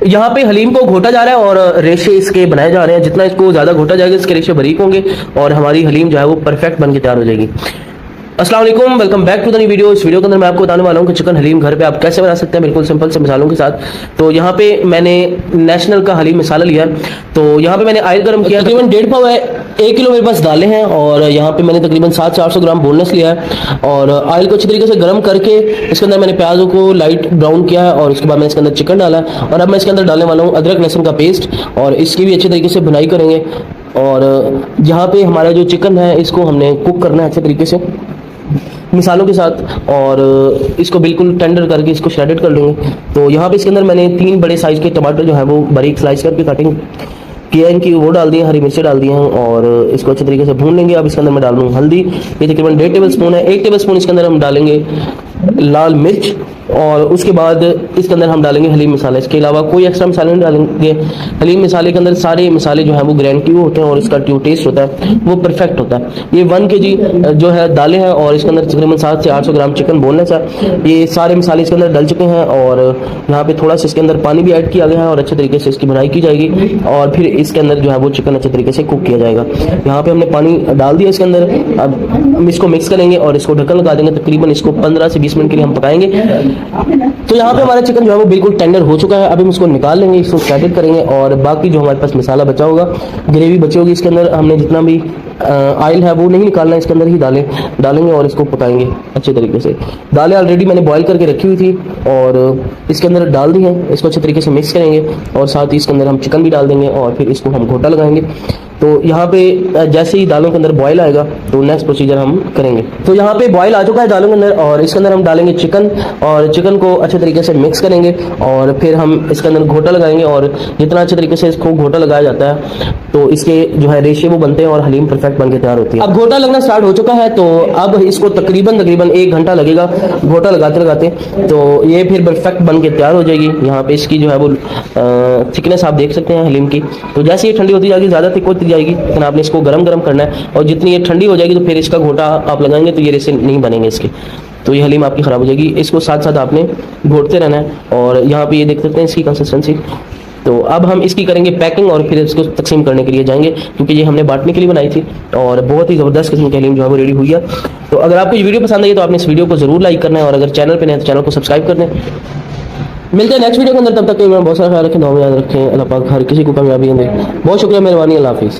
यहाँ पे हलीम को घोटा जा रहा है और रेशे इसके बनाए जा रहे हैं। जितना इसको ज़्यादा घोटा जाएगा इसके रेशे बारीक होंगे और हमारी हलीम जो है वो परफेक्ट बन के तैयार हो जाएगी। अस्सलाम वालेकुम, welcome back to the new video. इस वीडियो के अंदर मैं आपको बताने वाला हूँ कि चिकन हलीम घर पे आप कैसे बना सकते हैं, बिल्कुल सिंपल से मिसालों के साथ। तो यहाँ पे मैंने नेशनल का हलीम मसाला लिया है। तो यहाँ पे मैंने ऑयल गर्म किया, तकरीबन 1.5 पाव है, 1 किलो मेरे पास दालें हैं और यहाँ पे मैंने तकरीबन 700-800 ग्राम बोनलेस लिया है। और ऑयल को अच्छी तरीके से गर्म करके इसके अंदर मैंने प्याजों को लाइट ब्राउन किया है और उसके बाद मैंने इसके अंदर चिकन डाला है। और अब मैं इसके अंदर डालने वाला हूँ अदरक लहसुन का पेस्ट और इसकी भी अच्छी तरीके से भुनाई करेंगे। और यहाँ पे हमारा जो चिकन है इसको हमने कुक करना है अच्छे तरीके से मिसालों के साथ और इसको बिल्कुल टेंडर करके इसको श्रेडेड कर लेंगे। तो यहाँ पे इसके अंदर मैंने 3 बड़े साइज के टमाटर जो है वो बारीक स्लाइस करके कटिंग किया, इनकी वो डाल दी है, हरी मिर्ची डाल दी हैं और इसको अच्छे तरीके से भून लेंगे। अब इसके अंदर मैं डाल दूँ हल्दी, ये तकरीबन 1.5 टेबल स्पून है। 1 टेबल स्पून इसके अंदर हम डालेंगे लाल मिर्च और उसके बाद इसके अंदर हम डालेंगे हलीम मसाला। इसके अलावा कोई एक्स्ट्रा मसाले नहीं डालेंगे। हलीम मसाले के अंदर सारे मसाले जो है वो ग्रैंड किए होते हैं और इसका जो टेस्ट होता है वो परफेक्ट होता है। ये 1 kg जो है दालें हैं और इसके अंदर तकरीबन 700 से 800 ग्राम चिकन बोनलेस है। ये सारे मसाले इसके अंदर डल चुके हैं और यहाँ पे थोड़ा सा इसके अंदर पानी भी ऐड किया गया है और अच्छे तरीके से इसकी बुनाई की जाएगी और फिर इसके अंदर जो है वो चिकन अच्छे तरीके से कुक किया जाएगा। यहाँ पे हमने पानी डाल दिया इसके अंदर। अब हम इसको मिक्स करेंगे और इसको ढक्कन लगा देंगे। तकरीबन इसको 15 से 20 मिनट के लिए हम पकाएंगे। तो यहाँ पे हमारा चिकन जो है वो बिल्कुल टेंडर हो चुका है। अब हम इसको निकाल लेंगे, इसको श्रेडेड करेंगे और बाकी जो हमारे पास मसाला बचा होगा, ग्रेवी बची होगी, इसके अंदर हमने जितना भी ऑयल है वो नहीं निकालना है, इसके अंदर ही डालेंगे और इसको पकाएंगे अच्छे तरीके से। दालें ऑलरेडी मैंने बॉईल करके रखी हुई थी और इसके अंदर डाल दी हैं। इसको अच्छे तरीके से मिक्स करेंगे और साथ ही इसके अंदर हम चिकन भी डाल देंगे और फिर इसको हम घोटा लगाएंगे। तो यहाँ पे जैसे ही दालों के अंदर बॉयल आएगा तो नेक्स्ट प्रोसीजर हम करेंगे। तो यहाँ पे बॉयल आ चुका है दालों के अंदर और इसके अंदर हम डालेंगे चिकन और चिकन को अच्छे तरीके से मिक्स करेंगे और फिर हम इसके अंदर घोटा लगाएंगे। और जितना अच्छे तरीके से इसको घोटा लगाया जाता है तो इसके जो है रेशे वो बनते हैं और हलीम परफेक्ट बन के तैयार होती है। अब घोटा लगना स्टार्ट हो चुका है तो अब इसको तकरीबन 1 घंटा लगेगा घोटा लगाते लगाते। तो ये फिर परफेक्ट बन के तैयार हो जाएगी। यहाँ पे इसकी जो है वो थिकनेस आप देख सकते हैं हलीम की। तो जैसे ये ठंडी होती जाएगी ज़्यादा थिक होती जाएगी, लेकिन आपने इसको गरम करना है और जितनी ये ठंडी हो जाएगी तो फिर इसका घोटा आप लगाएंगे तो ये रेशे नहीं बनेंगे इसके, तो ये हलीम आपकी ख़राब हो जाएगी। इसको साथ साथ आपने घोटते रहना है। और यहाँ पे ये देख सकते हैं इसकी कंसिस्टेंसी। तो अब हम इसकी करेंगे पैकिंग और फिर इसको तकसीम करने के लिए जाएंगे, क्योंकि ये हमने बांटने के लिए बनाई थी और बहुत ही ज़बरदस्त किस्म की हलीम जो है वो रेडी हुई है। तो अगर आपको ये वीडियो पसंद आई तो आपने इस वीडियो को ज़रूर लाइक करना है और अगर चैनल पर नहीं है तो चैनल को सब्सक्राइब कर दें। मिलते हैं नेक्स्ट वीडियो के अंदर, तब तक के बहुत सारा ख्याल रखें, दुआ में याद रखें। अल्लाह पाक हर किसी को कामयाबी दे। बहुत शुक्रिया, मेहरबानी, अल्लाह हाफिज़।